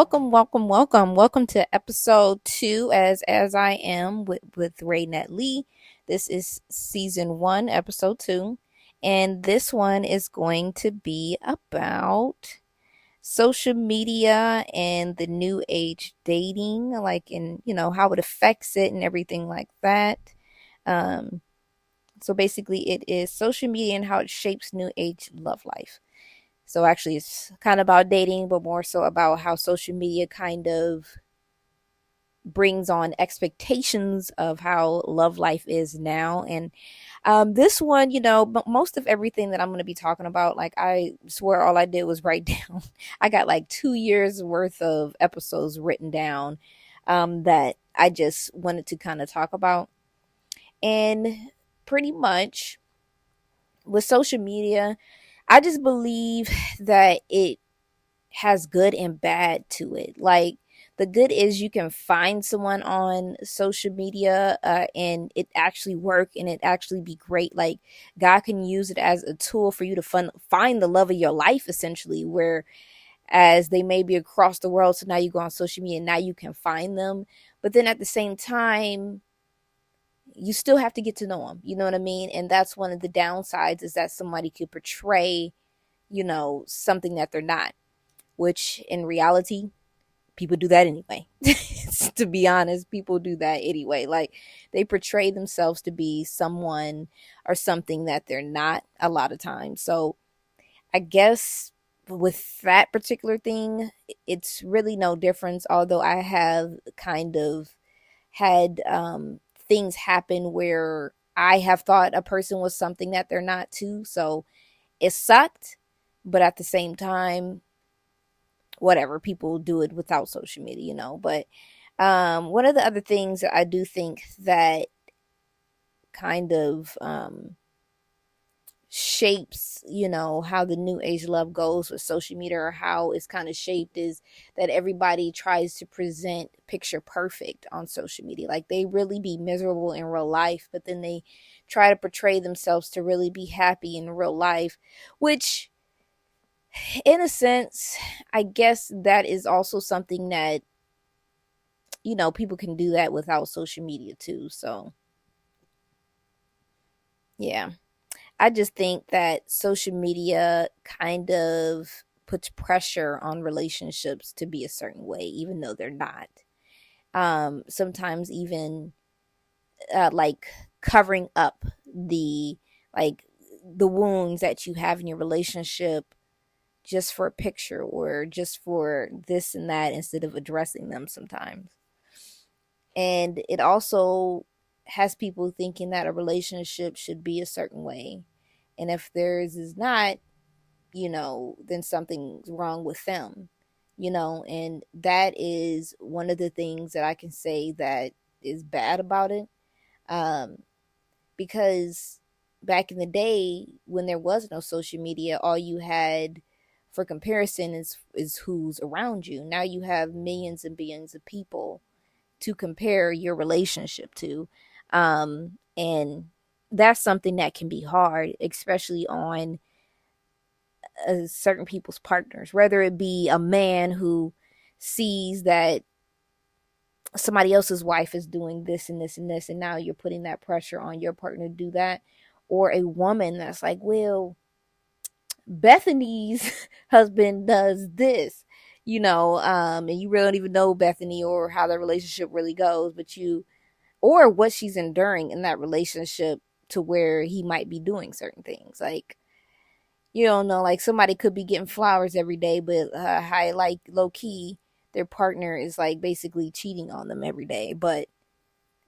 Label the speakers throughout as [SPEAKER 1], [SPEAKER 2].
[SPEAKER 1] Welcome to episode 2 as I am with Raenette Lee. This is season 1, episode 2, and this one is going to be about social media and the new age dating, like and how it affects it and everything like that. Um, so basically, it is social media and how it shapes new age love life. So actually, it's kind of about dating, but more so about how social media kind of brings on expectations of how love life is now. And this one, most of everything that I'm going to be talking about, like I swear all I did was write down. I got like 2 years worth of episodes written down that I just wanted to kind of talk about. And pretty much with social media, I just believe that it has good and bad to it. Like the good is you can find someone on social media and it actually work and it actually be great. Like God can use it as a tool for you to find the love of your life, essentially, where as they may be across the world. So now you go on social media and now you can find them. But then at the same time, you still have to get to know them. You know what I mean? And that's one of the downsides, is that somebody could portray, something that they're not, which in reality, people do that anyway. To be honest, people do that anyway. Like they portray themselves to be someone or something that they're not a lot of times. So I guess with that particular thing, it's really no difference. Although I have kind of had things happen where I have thought a person was something that they're not too. So it sucked. But at the same time, whatever, people do it without social media. But one of the other things that I do think that kind of shapes, how the new age love goes with social media, or how it's kind of shaped, is that everybody tries to present picture perfect on social media. Like they really be miserable in real life, but then they try to portray themselves to really be happy in real life, which in a sense, I guess that is also something that, people can do that without social media too. So, yeah. I just think that social media kind of puts pressure on relationships to be a certain way, even though they're not. Sometimes even like covering up the like the wounds that you have in your relationship just for a picture or just for this and that, instead of addressing them sometimes. And it also has people thinking that a relationship should be a certain way. And if theirs is not, then something's wrong with them, and that is one of the things that I can say that is bad about it. Um, because back in the day when there was no social media, all you had for comparison is who's around you. Now you have millions and billions of people to compare your relationship to. And that's something that can be hard, especially on certain people's partners, whether it be a man who sees that somebody else's wife is doing this and this and this, and now you're putting that pressure on your partner to do that, or a woman that's like, well, Bethany's husband does this, and you really don't even know Bethany or how the relationship really goes, but or what she's enduring in that relationship to where he might be doing certain things. Like, you don't know, like somebody could be getting flowers every day, but high, like low key, their partner is like basically cheating on them every day.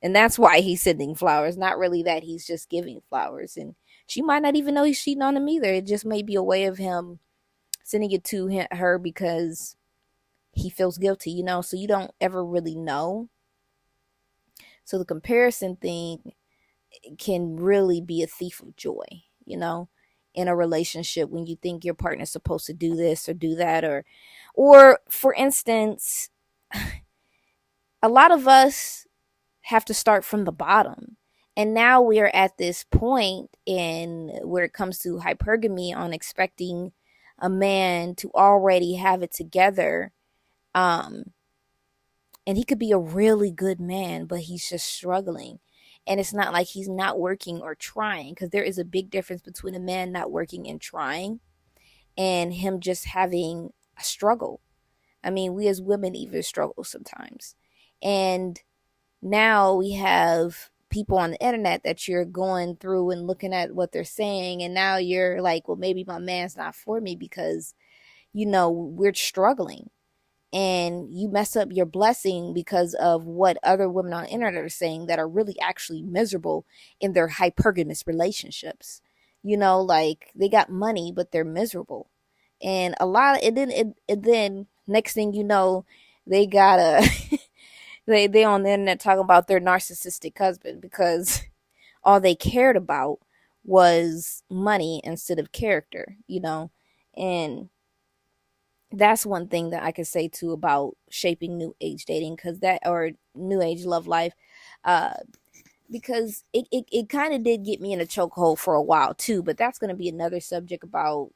[SPEAKER 1] And that's why he's sending flowers, not really that he's just giving flowers. And she might not even know he's cheating on them either. It just may be a way of him sending it to her because he feels guilty. So you don't ever really know. So the comparison thing can really be a thief of joy, in a relationship, when you think your partner's supposed to do this or do that, or for instance, a lot of us have to start from the bottom. And now we are at this point in where it comes to hypergamy, on expecting a man to already have it together Um, and he could be a really good man, but he's just struggling. And it's not like he's not working or trying, because there is a big difference between a man not working and trying and him just having a struggle. I mean, we as women even struggle sometimes. And now we have people on the internet that you're going through and looking at what they're saying. And now you're like, well, maybe my man's not for me because, we're struggling. And you mess up your blessing because of what other women on the internet are saying that are really actually miserable in their hypergamous relationships. Like they got money, but they're miserable. And a lot of then next thing you know, they got a they on the internet talking about their narcissistic husband because all they cared about was money instead of character. And that's one thing that I could say too about shaping new age dating, because that, or new age love life, uh because it kind of did get me in a chokehold for a while too, but that's going to be another subject about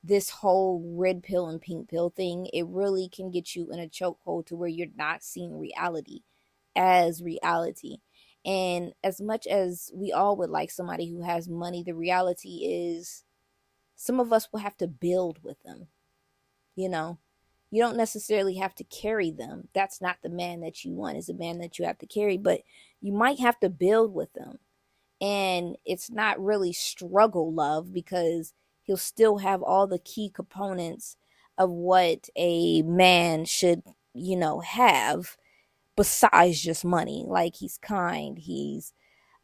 [SPEAKER 1] this whole red pill and pink pill thing. It really can get you in a chokehold to where you're not seeing reality as reality. And as much as we all would like somebody who has money, the reality is some of us will have to build with them. You know, you don't necessarily have to carry them. That's not the man that you want, is a man that you have to carry, but you might have to build with them. And it's not really struggle love, because he'll still have all the key components of what a man should, have, besides just money. Like he's kind, he's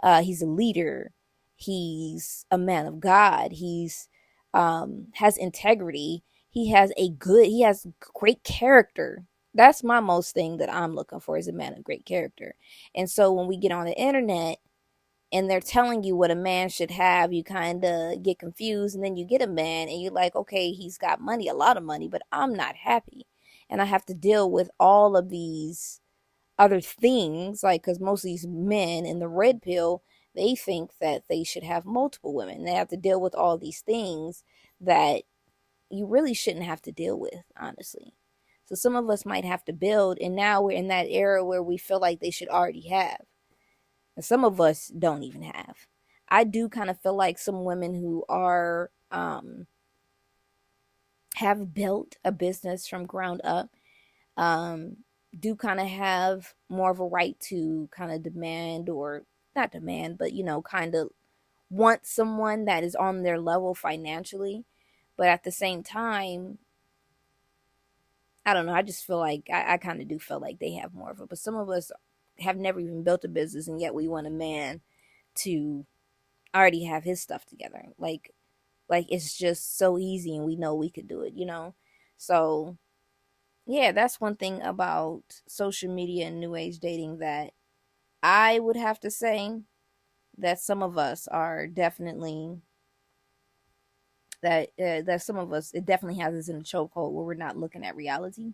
[SPEAKER 1] a leader, he's a man of God, he's has integrity, he has great character. That's my most thing that I'm looking for, is a man of great character. And so when we get on the internet and they're telling you what a man should have, you kind of get confused, and then you get a man and you're like, okay, he's got money, a lot of money, but I'm not happy. And I have to deal with all of these other things, like, because most of these men in the red pill, they think that they should have multiple women. They have to deal with all these things that you really shouldn't have to deal with, honestly. So some of us might have to build, and now we're in that era where we feel like they should already have. And some of us don't even have. I do kind of feel like some women who are have built a business from ground up, um, do kind of have more of a right to kind of demand, or not demand, but kind of want someone that is on their level financially. But at the same time, I don't know. I just feel like I kind of do feel like they have more of it. But some of us have never even built a business, and yet we want a man to already have his stuff together. Like it's just so easy, and we know we could do it. So yeah, that's one thing about social media and new age dating that I would have to say that some of us are definitely that some of us, it definitely has us in a chokehold where we're not looking at reality.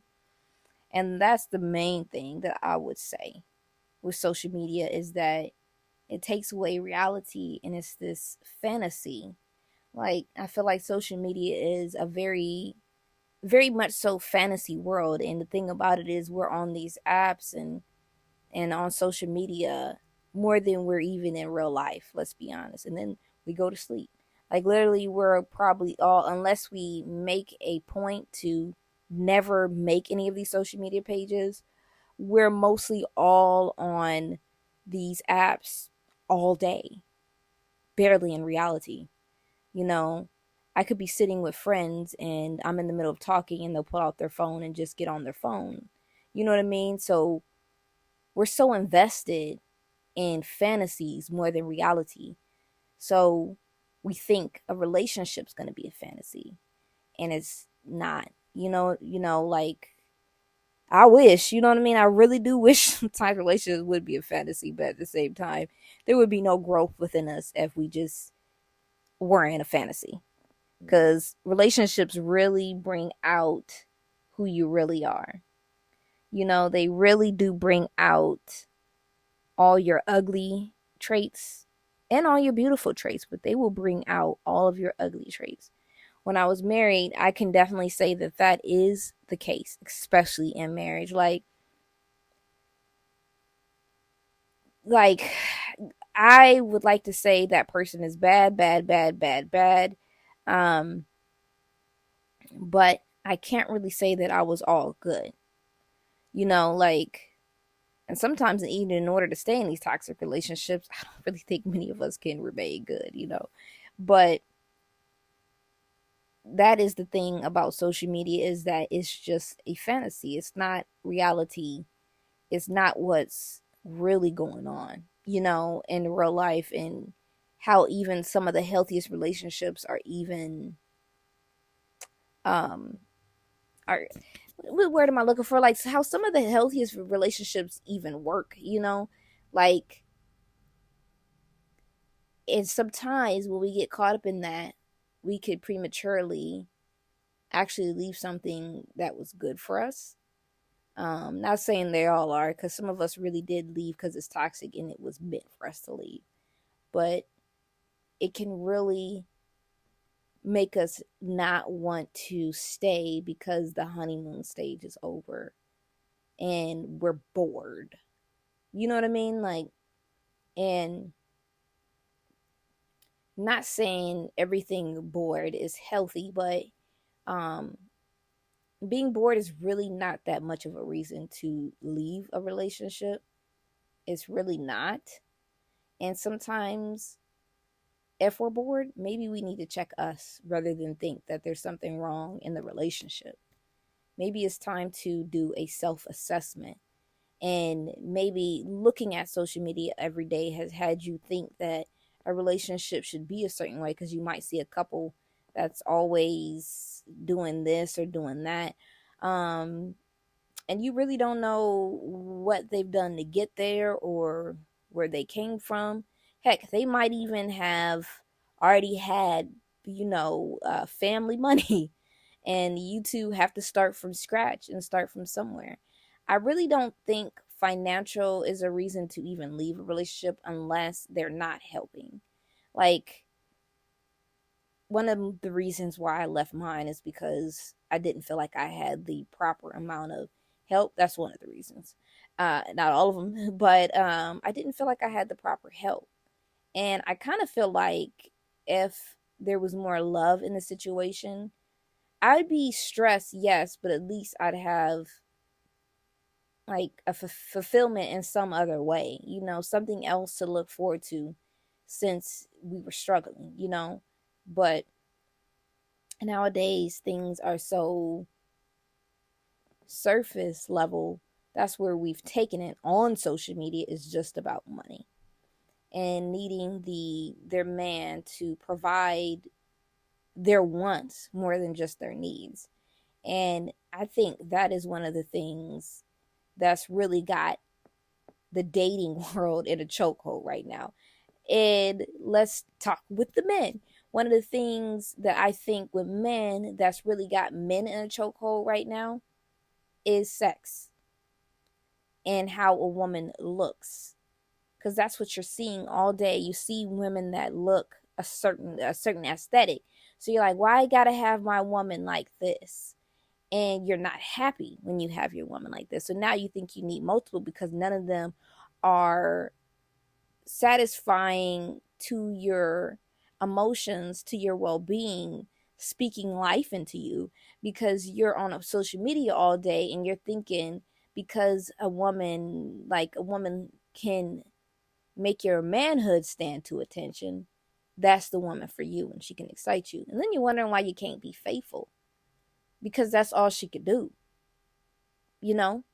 [SPEAKER 1] And that's the main thing that I would say with social media, is that it takes away reality and it's this fantasy. Like I feel like social media is a very, very much so fantasy world. And the thing about it is, we're on these apps and on social media more than we're even in real life, let's be honest. And then we go to sleep. Like literally, we're probably all, unless we make a point to never make any of these social media pages, we're mostly all on these apps all day, barely in reality. You know, I could be sitting with friends and I'm in the middle of talking and they'll pull out their phone and just get on their phone. You know what I mean? So we're so invested in fantasies more than reality. So we think a relationship's going to be a fantasy, and it's not. Like I wish, you know what I mean? I really do wish sometimes relationships would be a fantasy, but at the same time, there would be no growth within us if we just were in a fantasy. Because relationships really bring out who you really are. They really do bring out all your ugly traits and all your beautiful traits, but they will bring out all of your ugly traits. when I was married, I can definitely say that that is the case, especially in marriage. Like I would like to say that person is bad, bad, bad, bad, bad. Um, but I can't really say that I was all good. You know, like, and sometimes even in order to stay in these toxic relationships, I don't really think many of us can remain good, you know. But that is the thing about social media, is that it's just a fantasy. It's not reality. It's not what's really going on, you know, in real life, and how even some of the healthiest relationships are even um are what word am I looking for? Like how some of the healthiest relationships even work, you know? Like, and sometimes when we get caught up in that, we could prematurely actually leave something that was good for us. Not saying they all are, because some of us really did leave because it's toxic and it was meant for us to leave. But it can really make us not want to stay because the honeymoon stage is over and we're bored. You know what I mean? Like, and not saying everything bored is healthy, but um being bored is really not that much of a reason to leave a relationship. It's really not. And sometimes if we're bored, maybe we need to check us rather than think that there's something wrong in the relationship. Maybe it's time to do a self assessment. And maybe looking at social media every day has had you think that a relationship should be a certain way, because you might see a couple that's always doing this or doing that. Um, and you really don't know what they've done to get there or where they came from. Heck, they might even have already had, family money, and you two have to start from scratch and start from somewhere. I really don't think financial is a reason to even leave a relationship unless they're not helping. Like, one of the reasons why I left mine is because I didn't feel like I had the proper amount of help. That's one of the reasons. Not all of them, but I didn't feel like I had the proper help. And I kind of feel like if there was more love in the situation, I'd be stressed, yes, but at least I'd have like a fulfillment in some other way, something else to look forward to since we were struggling, But nowadays things are so surface level. That's where we've taken it on social media, is just about money and needing their man to provide their wants more than just their needs. And I think that is one of the things that's really got the dating world in a chokehold right now. And let's talk with the men. One of the things that I think with men that's really got men in a chokehold right now is sex and how a woman looks. Because that's what you're seeing all day. You see women that look a certain aesthetic. So you're like, why I gotta have my woman like this? And you're not happy when you have your woman like this. So now you think you need multiple because none of them are satisfying to your emotions, to your well being, speaking life into you, because you're on a social media all day and you're thinking because a woman can make your manhood stand to attention, that's the woman for you and she can excite you. And then you're wondering why you can't be faithful, because that's all she could do, you know?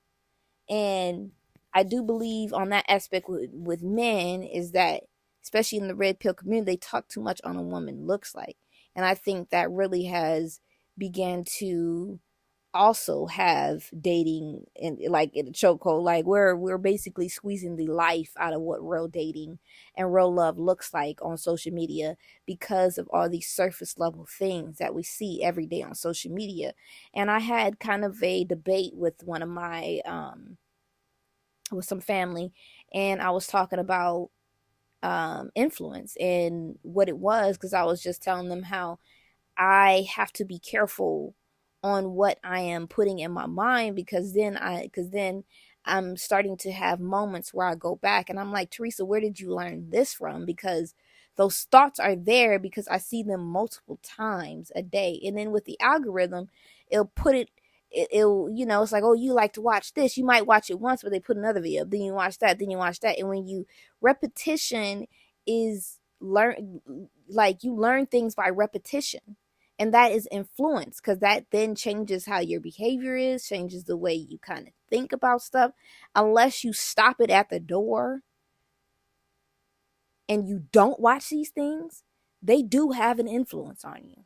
[SPEAKER 1] And I do believe on that aspect with men is that, especially in the red pill community, they talk too much on a woman looks like. And I think that really has began to also have dating in a chokehold. Like we're basically squeezing the life out of what real dating and real love looks like on social media, because of all these surface level things that we see every day on social media. And I had kind of a debate with one of my with some family, and I was talking about influence and what it was, because I was just telling them how I have to be careful on what I am putting in my mind, because then I'm starting to have moments where I go back and I'm like, Teresa, where did you learn this from? Because those thoughts are there because I see them multiple times a day. And then with the algorithm, it'll put it'll, it's like, oh, you like to watch this. You might watch it once, but they put another video. Then you watch that. Then you watch that. And when you repetition is learn, like you learn things by repetition, and that is influence, because that then changes how your behavior is, changes the way you kind of think about stuff. Unless you stop it at the door and you don't watch these things, they do have an influence on you.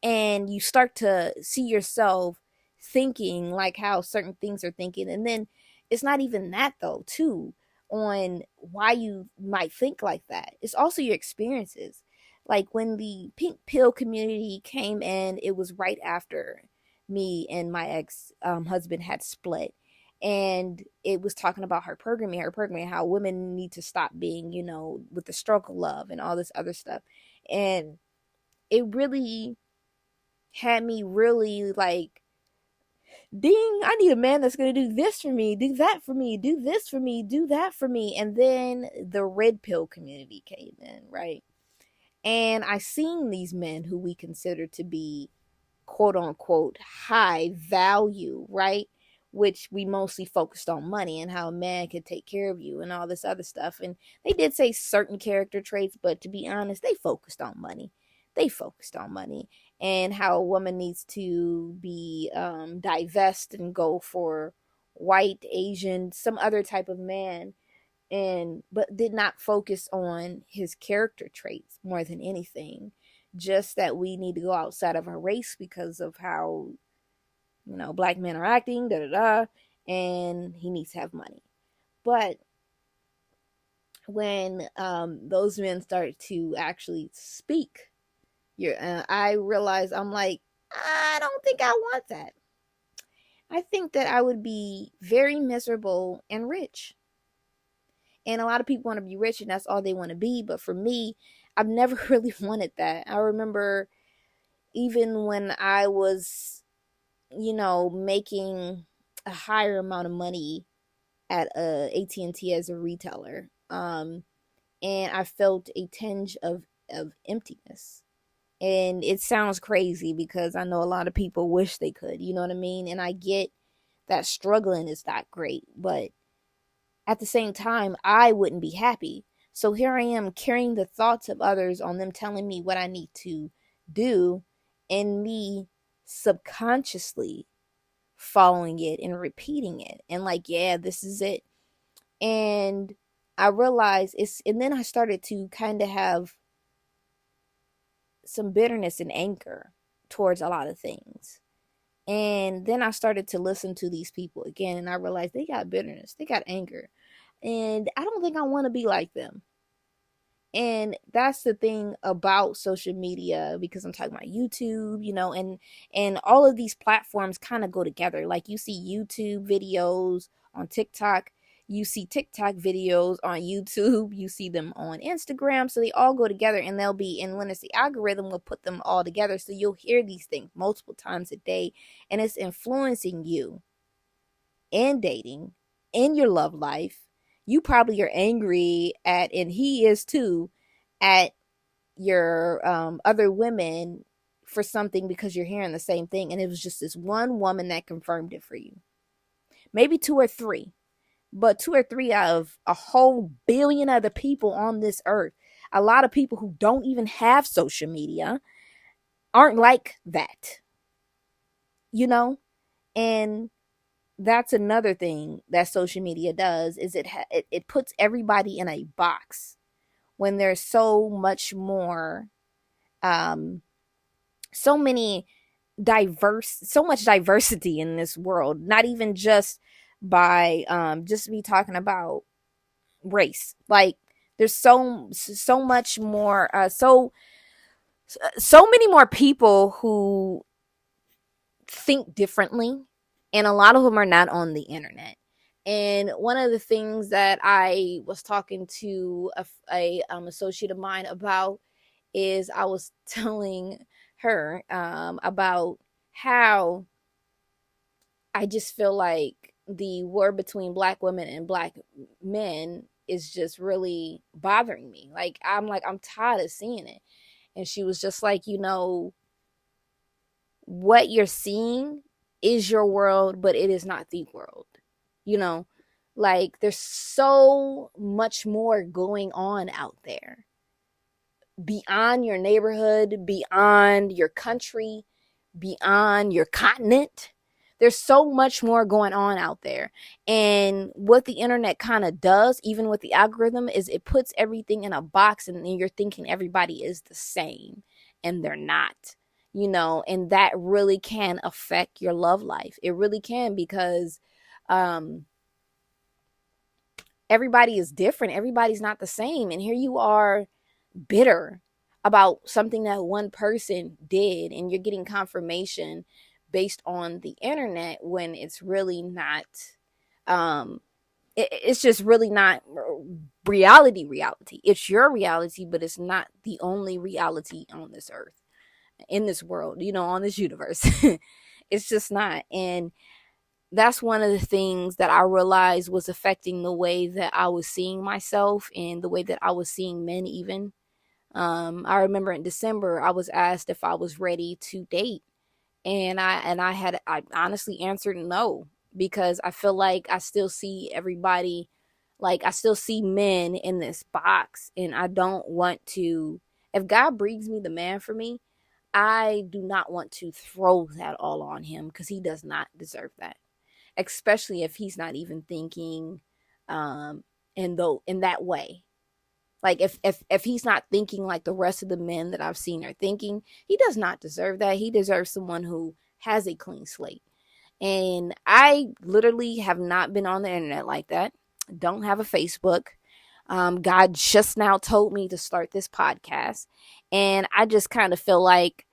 [SPEAKER 1] And you start to see yourself thinking like how certain things are thinking. And then it's not even that though, too, on why you might think like that. It's also your experiences. Like when the pink pill community came in, it was right after me and my ex husband had split. And it was talking about her programming, how women need to stop being, with the struggle love and all this other stuff. And it really had me really like, ding, I need a man that's going to do this for me, do that for me, do this for me, do that for me. And then the red pill community came in, right? And I seen these men who we consider to be quote unquote high value, right? Which we mostly focused on money and how a man could take care of you and all this other stuff. And they did say certain character traits, but to be honest, they focused on money. They focused on money and how a woman needs to be divest and go for white, Asian, some other type of man, and but did not focus on his character traits more than anything. Just that we need to go outside of our race because of how black men are acting, da da da, and he needs to have money. But when those men start to actually speak, I realize, I'm like, I don't think I want that. I think that I would be very miserable and rich. And a lot of people want to be rich and that's all they want to be. But for me, I've never really wanted that. I remember even when I was, making a higher amount of money at AT&T as a retailer. And I felt a tinge of emptiness. And it sounds crazy because I know a lot of people wish they could, you know what I mean? And I get that struggling is not great, but at the same time, I wouldn't be happy. So here I am carrying the thoughts of others on them telling me what I need to do, and me subconsciously following it and repeating it. And like, yeah, this is it. And I realized and then I started to kind of have some bitterness and anger towards a lot of things. And then I started to listen to these people again, and I realized they got bitterness, they got anger. And I don't think I want to be like them. And that's the thing about social media, because I'm talking about YouTube, and all of these platforms kind of go together. Like you see YouTube videos on TikTok, you see TikTok videos on YouTube, you see them on Instagram. So they all go together, and and when it's the algorithm, will put them all together. So you'll hear these things multiple times a day, and it's influencing you in dating, in your love life. You probably are angry at, and he is too, at your other women for something because you're hearing the same thing. And it was just this one woman that confirmed it for you. Maybe two or three, but two or three out of a whole billion other people on this earth. A lot of people who don't even have social media aren't like that, and that's another thing that social media does, is it puts everybody in a box when there's so much more, so much diversity in this world. Not even just by just me talking about race. Like there's so much more, so many more people who think differently, and a lot of them are not on the internet. And one of the things that I was talking to a associate of mine about is I was telling her about how I just feel like the war between black women and black men is just really bothering me. I'm tired of seeing it. And she was just like, what you're seeing is your world, but it is not the world. You know, like there's so much more going on out there beyond your neighborhood, beyond your country, beyond your continent. There's so much more going on out there. And what the internet kind of does, even with the algorithm, is it puts everything in a box and then you're thinking everybody is the same and they're not. And that really can affect your love life. It really can because um everybody is different. Everybody's not the same. And here you are bitter about something that one person did, and you're getting confirmation based on the internet when it's really not it's just really not reality. It's your reality, but it's not the only reality on this earth, in this world, on this universe. It's just not. And that's one of the things that I realized was affecting the way that I was seeing myself and the way that I was seeing men even. I remember in December I was asked if I was ready to date, and I honestly answered no, because I feel like I still see everybody, like I still see men in this box, and I don't want to. If God brings me the man for me, I do not want to throw that all on him, because he does not deserve that, especially if he's not even thinking in that way. Like if he's not thinking like the rest of the men that I've seen are thinking, he does not deserve that. He deserves someone who has a clean slate. And I literally have not been on the internet like that. Don't have a Facebook. God just now told me to start this podcast, and I just kind of feel like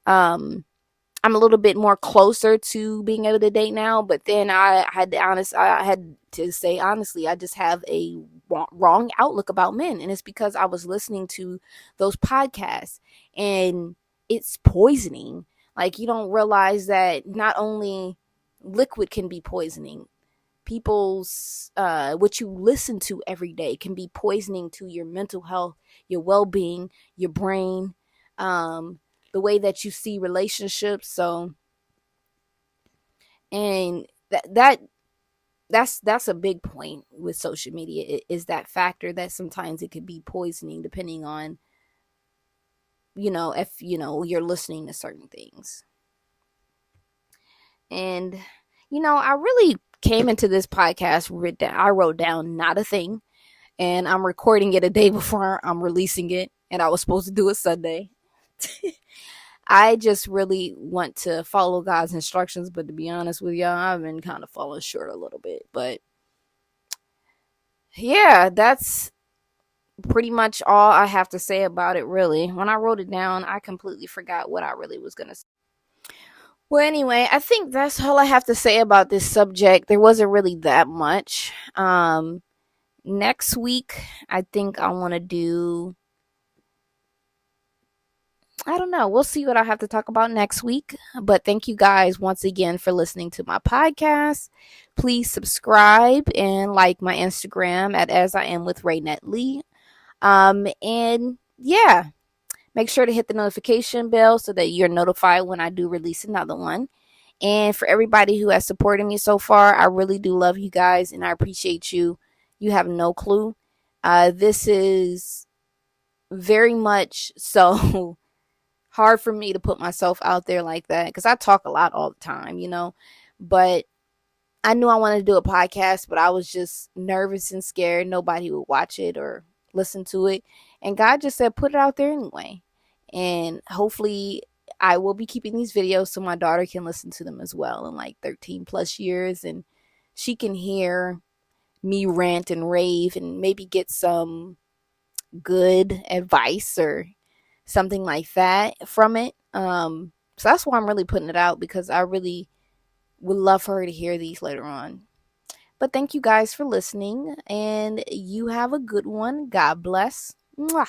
[SPEAKER 1] um I'm a little bit more closer to being able to date now. But then I had to say honestly, I just have a wrong outlook about men, and it's because I was listening to those podcasts, and it's poisoning. Like, you don't realize that not only liquid can be poisoning, people's what you listen to every day can be poisoning to your mental health, your well-being, your brain, the way that you see relationships. So, and that's a big point with social media, is that factor that sometimes it could be poisoning depending on, if you're listening to certain things. And I really came into this podcast I wrote down not a thing, and I'm recording it a day before I'm releasing it, and I was supposed to do it Sunday. I just really want to follow God's instructions, but to be honest with y'all, I've been kind of falling short a little bit. But yeah, that's pretty much all I have to say about it, really. When I wrote it down, I completely forgot what I really was going to say. Well, anyway, I think that's all I have to say about this subject. There wasn't really that much. Next week, I think I want to do, I don't know. We'll see what I have to talk about next week. But thank you guys once again for listening to my podcast. Please subscribe and like my Instagram at AsIAmwithRaenette. And yeah, make sure to hit the notification bell so that you're notified when I do release another one. And for everybody who has supported me so far, I really do love you guys and I appreciate you. You have no clue. This is very much so hard for me to put myself out there like that, because I talk a lot all the time, but I knew I wanted to do a podcast, but I was just nervous and scared nobody would watch it or listen to it. And God just said, put it out there anyway. And hopefully I will be keeping these videos so my daughter can listen to them as well in like 13 plus years. And she can hear me rant and rave and maybe get some good advice or something like that from it. So that's why I'm really putting it out, because I really would love for her to hear these later on. But thank you guys for listening, and you have a good one. God bless. Mwah.